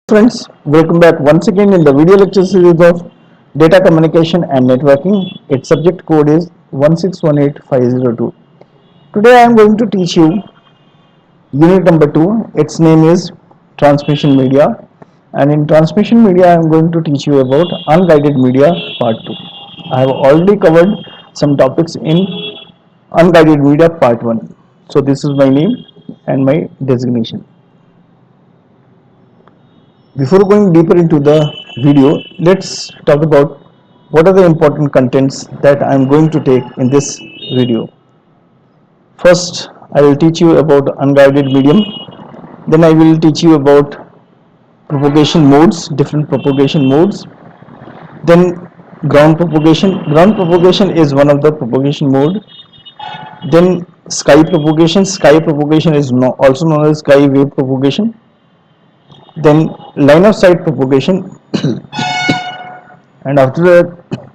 Friends, welcome back once again in the video lecture series of data communication and networking. Its subject code is 1618502. Today I am going to teach you unit number 2. Its name is transmission media, and in transmission media I am going to teach you about unguided media part 2. I have already covered some topics in unguided media part 1. So this is my name and my designation. Before going deeper into the video, let's talk about what are the important contents that I am going to take in this video. First, I will teach you about unguided medium. Then I will teach you about propagation modes, different propagation modes. Then ground propagation. Ground propagation is one of the propagation mode. Then sky propagation. Sky propagation is also known as sky wave propagation. Then line of sight propagation. And after that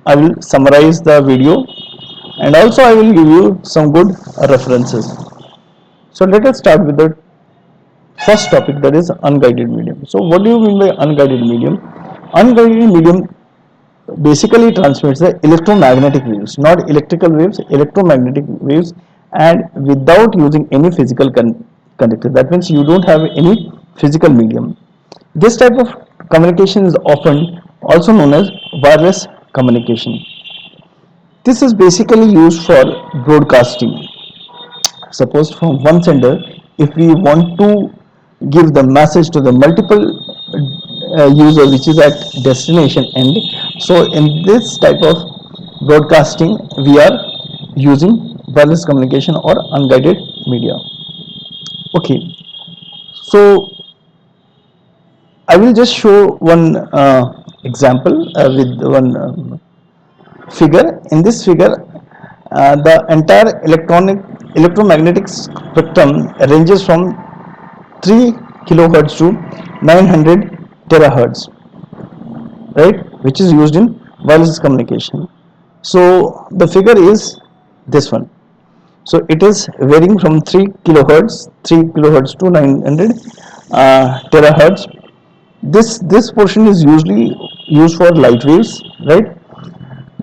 I will summarize the video, and also I will give you some good references. So let us start with the first topic, that is unguided medium. So what do you mean by unguided medium? Unguided medium basically transmits the electromagnetic waves, not electrical waves, electromagnetic waves, and without using any physical conductor. That means you don't have any physical medium. This type of communication is often also known as wireless communication. This is basically used for broadcasting. Suppose from one sender, if we want to give the message to the multiple user which is at destination end, so in this type of broadcasting we are using wireless communication or unguided media. Okay, so I will just show one example with one figure. In this figure, the entire electromagnetic spectrum ranges from 3 kilohertz to 900 terahertz, right, which is used in wireless communication. So the figure is this one. So it is varying from 3 kilohertz to 900 terahertz. This portion is usually used for light waves, right?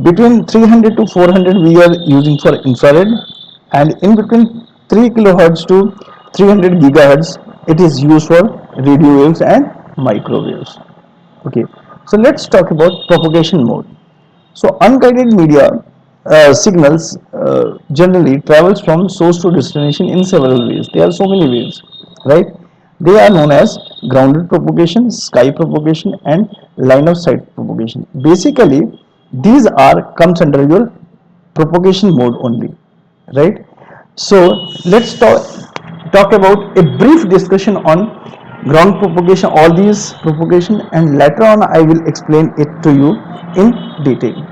Between 300 to 400 we are using for infrared, and in between 3 kilohertz to 300 gigahertz it is used for radio waves and microwaves. Okay, so let's talk about propagation mode. So unguided media signals generally travels from source to destination in several ways. There are so many ways, right? They are known as grounded propagation, sky propagation, and line of sight propagation. Basically, these are comes under your propagation mode only, right? So let's talk about a brief discussion on ground propagation, all these propagation, and later on I will explain it to you in detail.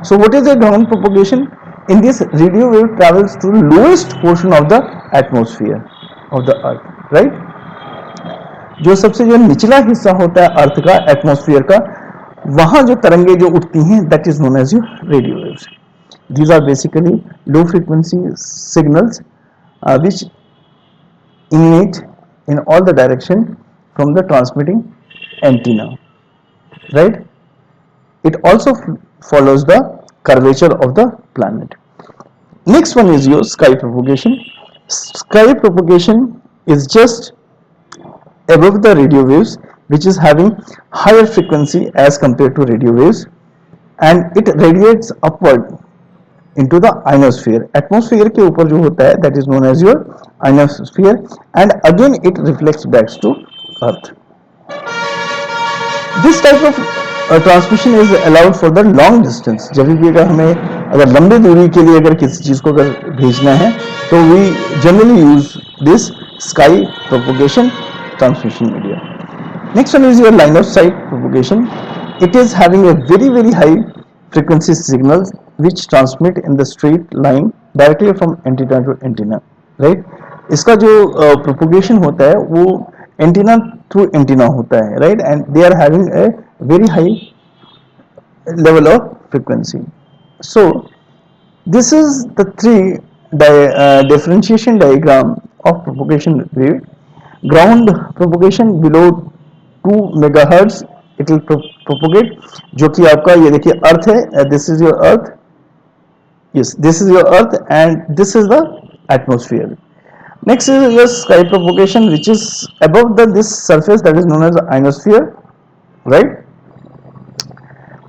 So what is the ground propagation? In this, radio wave travels to lowest portion of the atmosphere of the earth, right? जो सबसे जो निचला हिस्सा होता है अर्थ का, atmosphere का, वहां जो तरंगे जो उठती हैं, that is known as your radio waves. These are basically low frequency signals which emanate in all the direction from the transmitting antenna, right? It also follows the curvature of the planet. Next one is your sky propagation. Sky propagation is just above the radio waves, which is having higher frequency as compared to radio waves, and it radiates upward into the ionosphere. Atmosphere के ऊपर जो होता है, that is known as your ionosphere, and again it reflects back to earth. This type of transmission is allowed for the long distance. जब भी अगर हमें अगर लंबी दूरी के लिए अगर किसी चीज को अगर भेजना है, तो we generally use this sky propagation transmission media. Next one is your line of sight propagation. It is having a very high frequency signals which transmit in the straight line directly from antenna to antenna, right? इसका जो propagation होता है वो antenna through antenna होता है, right? And they are having a very high level of frequency. So this is the three differentiation diagram of propagation wave. Ground propagation below 2 megahertz it will propagate, जो कि आपका ये देखिए अर्थ है, this is your earth, yes, this is your earth and this is the atmosphere. Next is your sky propagation, which is above the this surface, that is known as the ionosphere, right?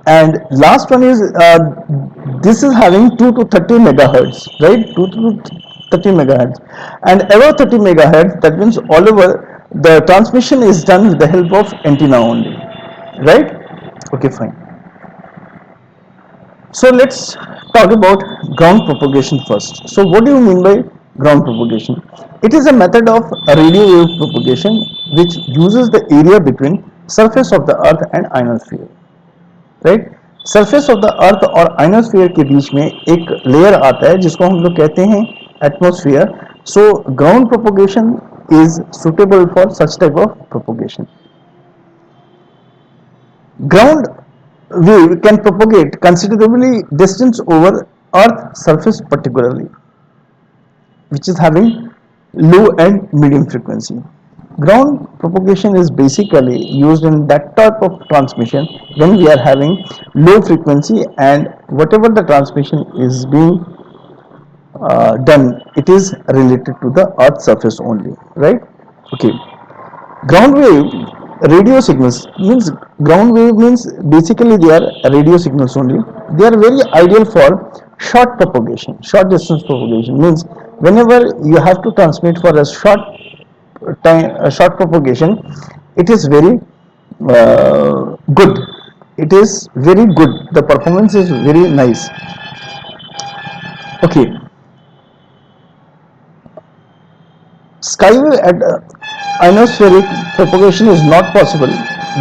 And last one is this is having 2 to 30 megahertz, right? 2 to 30 megahertz, and above 30 megahertz, that means all over the transmission is done with the help of antenna only, right? Okay, fine. So let's talk about ground propagation first. So what do you mean by ground propagation? It is a method of radio wave propagation which uses the area between surface of the earth and ionosphere, right? Surface of the earth और ionosphere के बीच में एक layer आता है जिसको हम लोग कहते हैं atmosphere. So ground propagation is suitable for such type of propagation. Ground wave can propagate considerably distance over earth surface particularly, which is having low and medium frequency. Ground propagation is basically used in that type of transmission when we are having low frequency and whatever the transmission is being done, it is related to the earth surface only, right? Okay. Ground wave radio signals means, ground wave means basically they are radio signals only. They are very ideal for short propagation, short distance propagation. Means whenever you have to transmit for a short time, a short propagation, it is very good. It is very good. The performance is very nice. Okay. Skywave at ionospheric propagation is not possible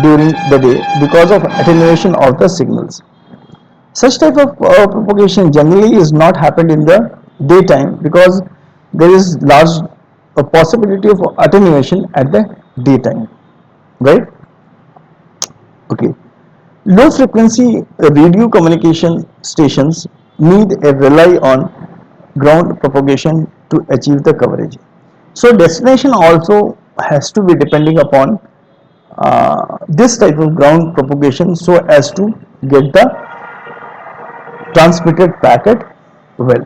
during the day because of attenuation of the signals. Such type of propagation generally is not happened in the daytime because there is large possibility of attenuation at the daytime, right? Okay. Low frequency radio communication stations need a rely on ground propagation to achieve the coverage. So destination also has to be depending upon this type of ground propagation so as to get the transmitted packet well.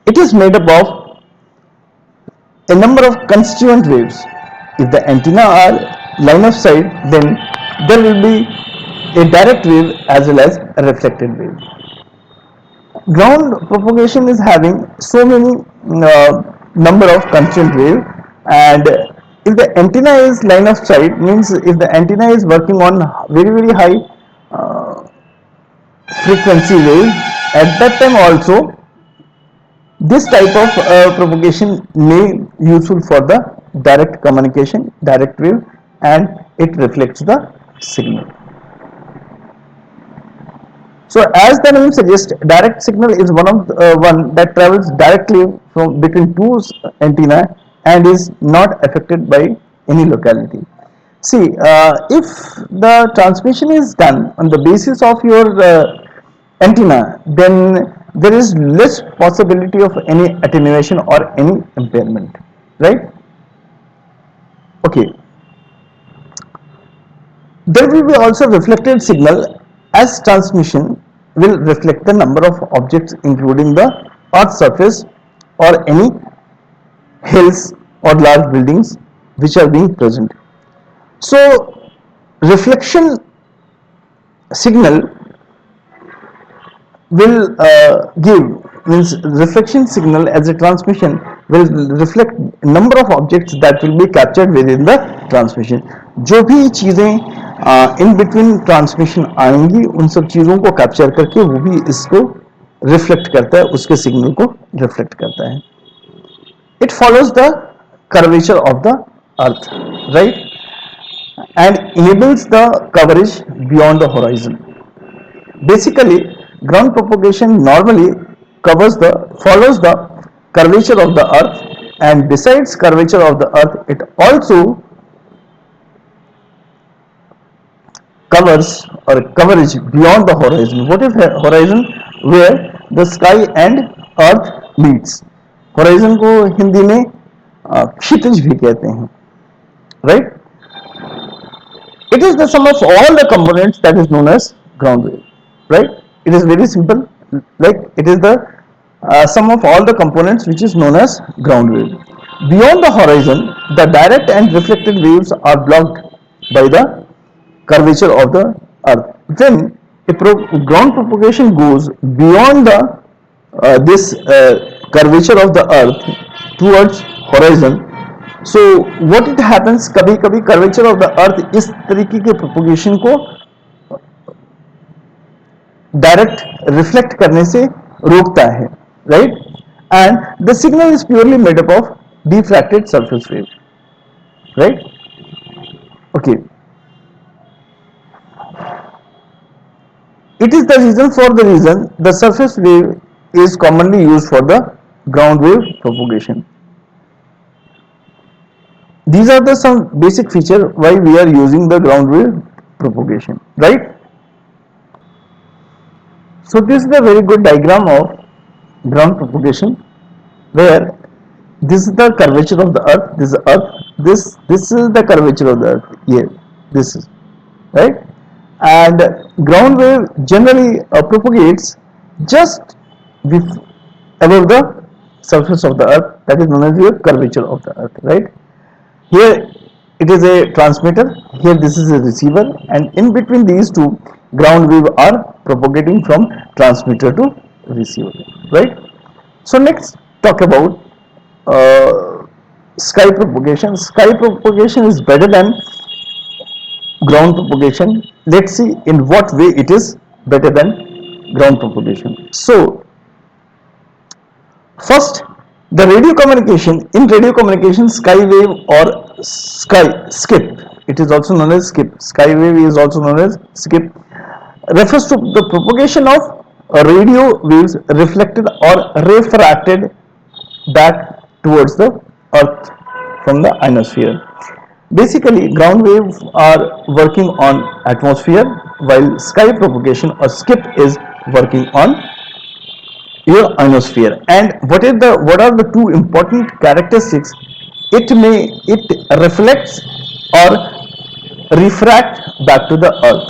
It is made up of a number of constituent waves. If the antenna are line of sight, then there will be a direct wave as well as a reflected wave. Ground propagation is having so many number of constituent wave, and if the antenna is line of sight, means if the antenna is working on very high frequency wave, at that time also this type of propagation may useful for the direct communication, direct wave, and it reflects the signal. So as the name suggests, direct signal is one that travels directly from between two antenna and is not affected by any locality. See, if the transmission is done on the basis of your antenna, then there is less possibility of any attenuation or any impairment, right? Okay. There will be also reflected signal, as transmission will reflect the number of objects including the earth's surface or any hills or large buildings which are being present. So reflection signal will means reflection signal as a transmission will reflect number of objects that will be captured within the transmission. जो भी चीजें in between transmission आएंगी उन सब चीजों को capture करके वो भी इसको रिफ्लेक्ट करता है, उसके सिग्नल को रिफ्लेक्ट करता है. It follows the curvature of the earth, right, and enables the coverage beyond the horizon. Basically, ground propagation normally follows the curvature of the earth, and besides curvature of the earth, it also covers or coverage beyond the horizon. What is horizon? Where the sky and earth meets. Horizon को हिंदी में क्षितिज भी कहते हैं, right. It is the sum of all the components that is known as ground wave, right? It is very simple. Like it is the sum of all the components which is known as ground wave. Beyond the horizon, the direct and reflected waves are blocked by the curvature of the earth. When a ground propagation goes beyond the this curvature of the earth towards horizon, so what it happens, कभी कभी curvature of the earth इस तरीके के propagation को direct reflect करने से रोकता है, right. And the signal is purely made up of diffracted surface wave, right. Okay, it is the reason for the reason the surface wave is commonly used for the ground wave propagation. These are the some basic feature why we are using the ground wave propagation, right. So this is a very good diagram of ground propagation, where this is the curvature of the earth, this is earth, this is the curvature of the earth here, this is, right. And ground wave generally propagates just above the surface of the earth, that is known as the curvature of the earth, right. Here it is a transmitter, here this is a receiver, and in between these two, ground wave are propagating from transmitter to receiver, right. So next talk about sky propagation. Sky propagation is better than ground propagation. Let's see in what way it is better than ground propagation. So first, the radio communication. In radio communication, sky wave or skip, it is also known as skip. Sky wave is also known as skip. Refers to the propagation of radio waves reflected or refracted back towards the earth from the ionosphere. Basically, ground waves are working on atmosphere, while sky propagation or skip is working on your ionosphere. And what are the two important characteristics? It reflects or refract back to the earth,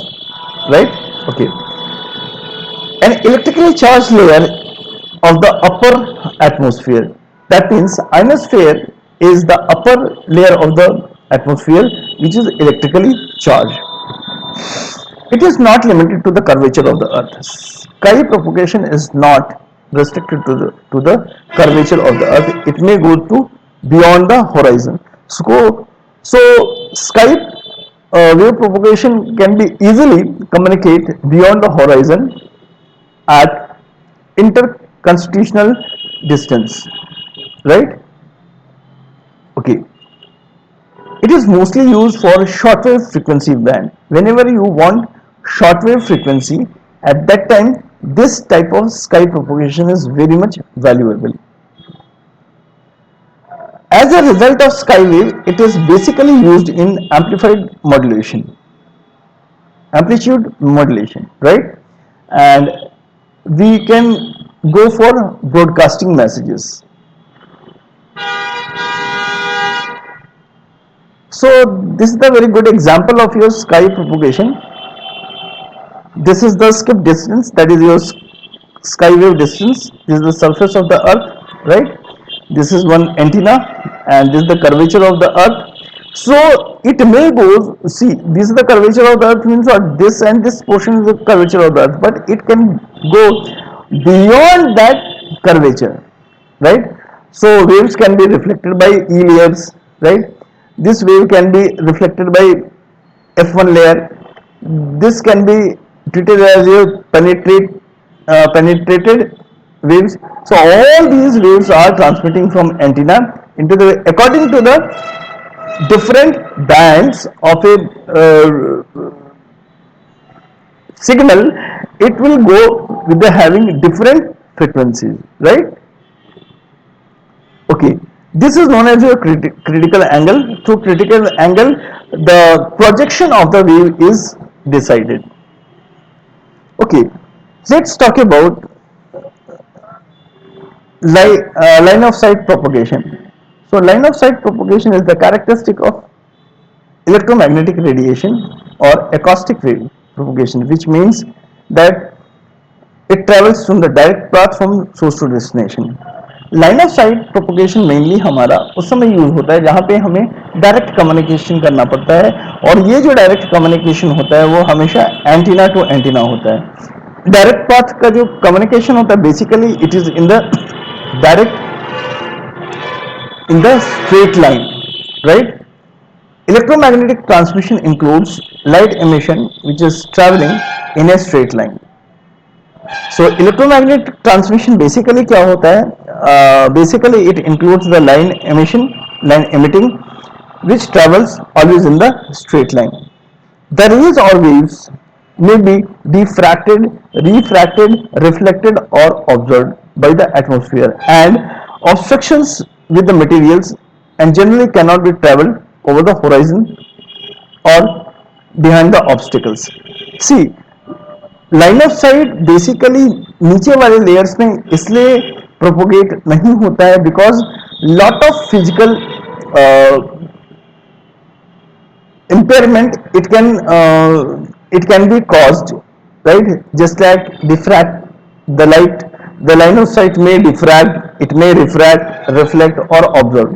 right. Okay, an electrically charged layer of the upper atmosphere, that means ionosphere is the upper layer of the atmosphere which is electrically charged. It is not limited to the curvature of the earth. Sky propagation is not restricted to the curvature of the earth. It may go to beyond the horizon. So sky wave propagation can be easily communicate beyond the horizon at interconstitutional distance, right. Okay, it is mostly used for shortwave frequency band. Whenever you want shortwave frequency, at that time this type of sky propagation is very much valuable. As a result of sky wave, it is basically used in amplified modulation, amplitude modulation, right. And we can go for broadcasting messages. So this is the very good example of your sky propagation. This is the skip distance, that is your sky wave distance. This is the surface of the earth, right. This is one antenna, and this is the curvature of the earth. So it may go, see, this is the curvature of the earth, means what, this and this portion is the curvature of the earth, but it can go beyond that curvature, right. So waves can be reflected by E layers, right. This wave can be reflected by F1 layer. This can be treated as a penetrated waves. So all these waves are transmitting from antenna into the, according to the different bands of a signal, it will go with the having different frequencies, right. Okay, this is known as your critical angle. Through critical angle, the projection of the wave is decided. Okay, let's talk about line of sight propagation. So line of sight propagation is the characteristic of electromagnetic radiation or acoustic wave propagation, which means that it travels from the direct path from source to destination. Line of site propagation mainly हमारा उस समय use होता है जहां पे हमें direct communication करना पड़ता है, और ये जो डायरेक्ट कम्युनिकेशन होता है वो हमेशा एंटीना टू एंटीना होता है. डायरेक्ट पाथ का जो कम्युनिकेशन होता है basically it is in the direct in the straight line, right? Electromagnetic transmission includes light emission which is traveling in a straight line. So electromagnetic transmission basically क्या होता है? Basically it includes the line emission, line emitting, which travels always in the straight line. The rays or waves may be diffracted, refracted, reflected or observed by the atmosphere, and obstructions with the materials and generally cannot be traveled over the horizon or behind the obstacles. See, line of site basically नीचे वाले layers में इसलिए propagate नहीं होता है because lot of physical impairment it can be caused, right? Just like diffract the light, the line of sight may diffract, it may refract, reflect or observe.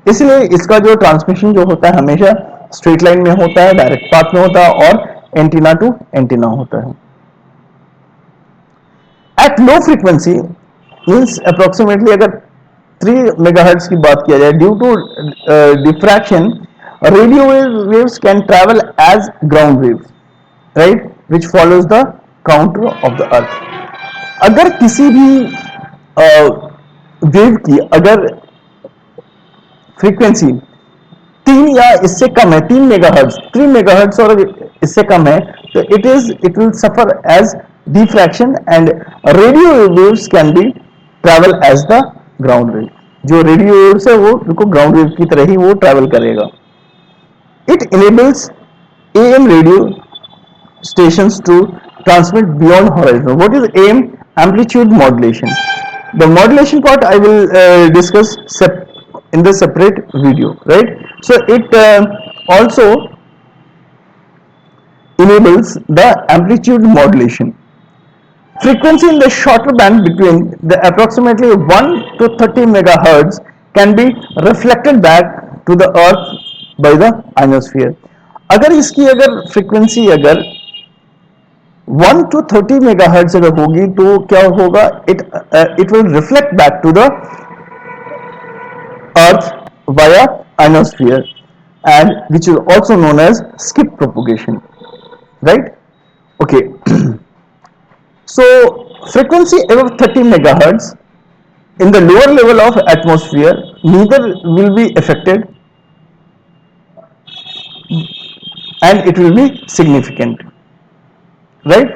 इसलिए इसका जो ट्रांसमिशन जो होता है हमेशा स्ट्रेट लाइन में होता है, डायरेक्ट पाथ में होता है और एंटीना टू एंटीना होता है. At low frequency means approximately अगर 3 मेगाहर्ट्ज की बात किया जाए, due to diffraction radio waves can travel as ground waves, right, which follows the counter of the earth. अगर किसी भी वेव की अगर फ्रीक्वेंसी 3 या इससे कम है, 3 मेगाहर्ट्ज और इससे कम है, तो it will suffer as diffraction and radio waves can be travel as the ground wave. जो रेडियो वेव्स है वो ग्राउंड वेव की तरह ही वो ट्रैवल करेगा. It enables AM radio stations to transmit beyond horizon. What is AM? Amplitude modulation. The modulation part I will discuss in the separate video, right? So it also enables the amplitude modulation. Frequency in the shorter band between the approximately 1 to 30 megahertz can be reflected back to the earth by the ionosphere. अगर इसकी अगर frequency अगर 1 to 30 megahertz अगर होगी तो क्या होगा? it will reflect back to the earth via ionosphere, and which is also known as skip propagation, right? Okay. So frequency above 30 megahertz in the lower level of atmosphere neither will be affected and it will be significant, right?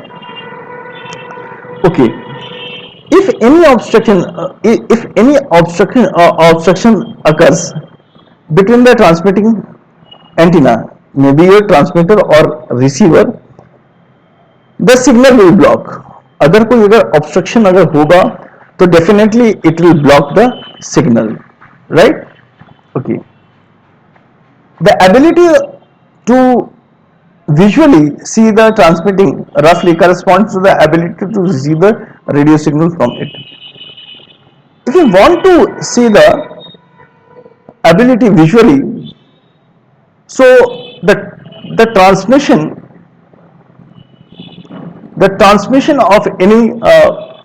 Okay. If any obstruction occurs between the transmitting antenna, maybe your transmitter or receiver, the signal will block. अगर कोई अगर obstruction अगर होगा तो definitely it will block the signal, right? Okay. The ability to visually see the transmitting roughly corresponds to the ability to receive the radio signal from it. If you want to see the ability visually, so the transmission of any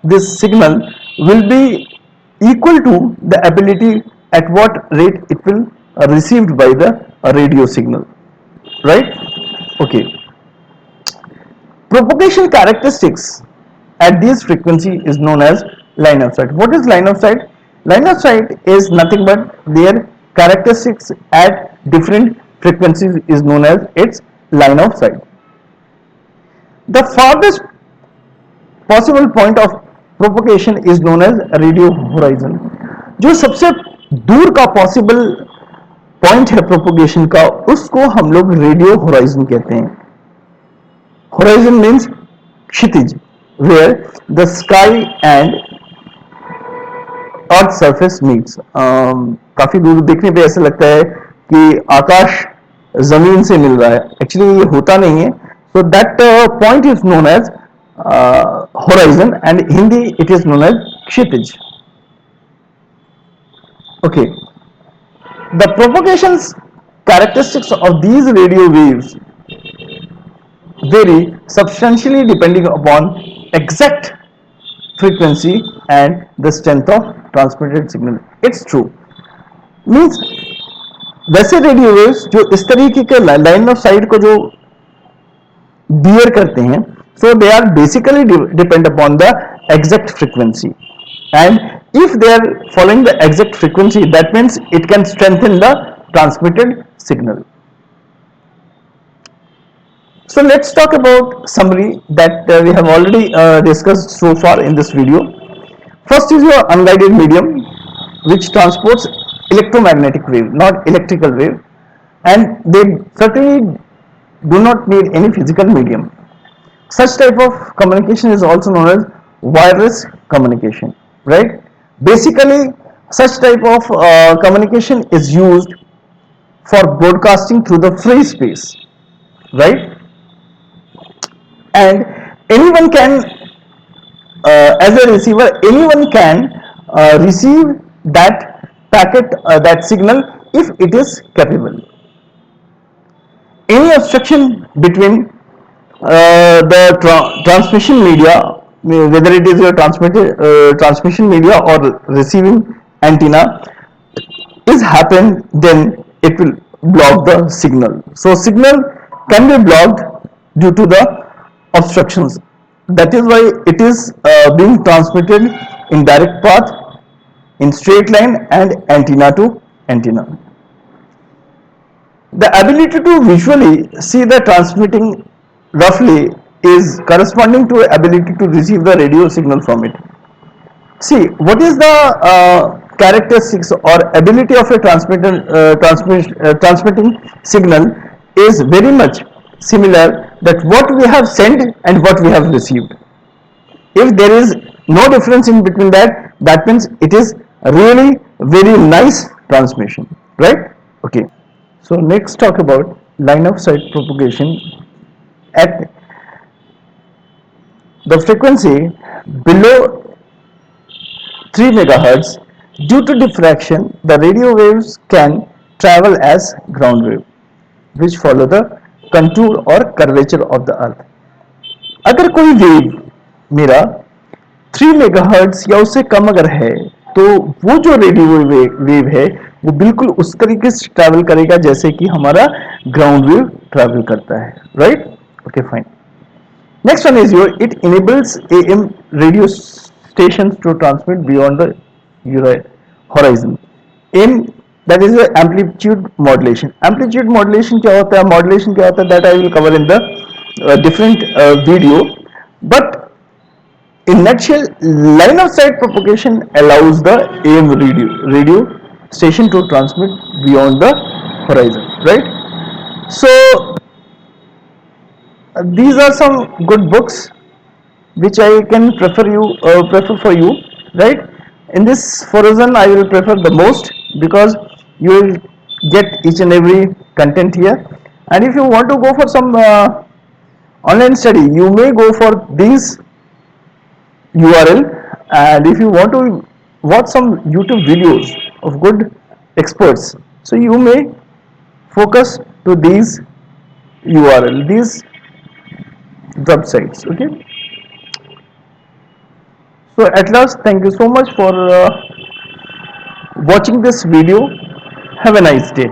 this signal will be equal to the ability at what rate it will received by the radio signal, right? Okay. Propagation characteristics at this frequency is known as line of sight. What is line of sight? Line of sight is nothing but their characteristics at different frequencies is known as its line of sight. The farthest possible point of propagation is known as radio horizon. जो सबसे दूर का possible point है propagation का उसको हम लोग radio horizon कहते हैं. होराइजन मीन्स क्षितिज, where the sky and earth surface meets, काफी दूर देखने पे ऐसा लगता है कि आकाश जमीन से मिल रहा है, एक्चुअली ये होता नहीं है. So that point is known as horizon, and Hindi it is known as kshitij. Okay, the propagations characteristics of these radio waves vary substantially depending upon exact frequency and the strength of transmitted signal. It's true. Means वैसे radio waves जो इस तरीके के line of site को जो beer करते हैं, so they are basically depend upon the exact frequency, and if they are following the exact frequency, that means it can strengthen the transmitted signal. So let's talk about summary that we have already discussed so far in this video. First is your unguided medium, which transports electromagnetic wave, not electrical wave, and they certainly do not need any physical medium. Such type of communication is also known as wireless communication, right? Basically, such type of communication is used for broadcasting through the free space, right? And anyone can, as a receiver, anyone can receive that packet, that signal, if it is capable. Any obstruction between the transmission media, whether it is your transmission media or receiving antenna, is happened, then it will block the signal. So signal can be blocked due to the obstructions. That is why it is being transmitted in direct path, in straight line, and antenna to antenna. The ability to visually see the transmitting roughly is corresponding to ability to receive the radio signal from it. See, what is the characteristics or ability of a transmitting signal is very much similar that what we have sent and what we have received. If there is no difference in between that, that means it is really very nice transmission, right? Okay. So next talk about line of sight propagation at the frequency below 3 megahertz. Due to diffraction, the radio waves can travel as ground wave, which follow the contour or curvature of the earth. अगर कोई wave मेरा 3 megahertz या उससे कम अगर है, तो वो जो रेडियो वेव है वो बिल्कुल उस तरीके से ट्रैवल करेगा जैसे कि हमारा ग्राउंड वेव ट्रैवल करता है, right? Okay, fine. Next one is it enables AM radio stations to transmit beyond the horizon. AM, that is the amplitude modulation. Amplitude modulation क्या होता है? Modulation क्या होता है? That I will cover in the different video. But in nutshell, line of sight propagation allows the AM radio station to transmit beyond the horizon, right? So these are some good books which I can prefer for you, right? In this horizon I will prefer the most because you will get each and every content here. And if you want to go for some online study, you may go for these URL, and if you want to watch some YouTube videos of good experts, so you may focus to these URL, these websites. Okay, so at last, thank you so much for watching this video. Have a nice day.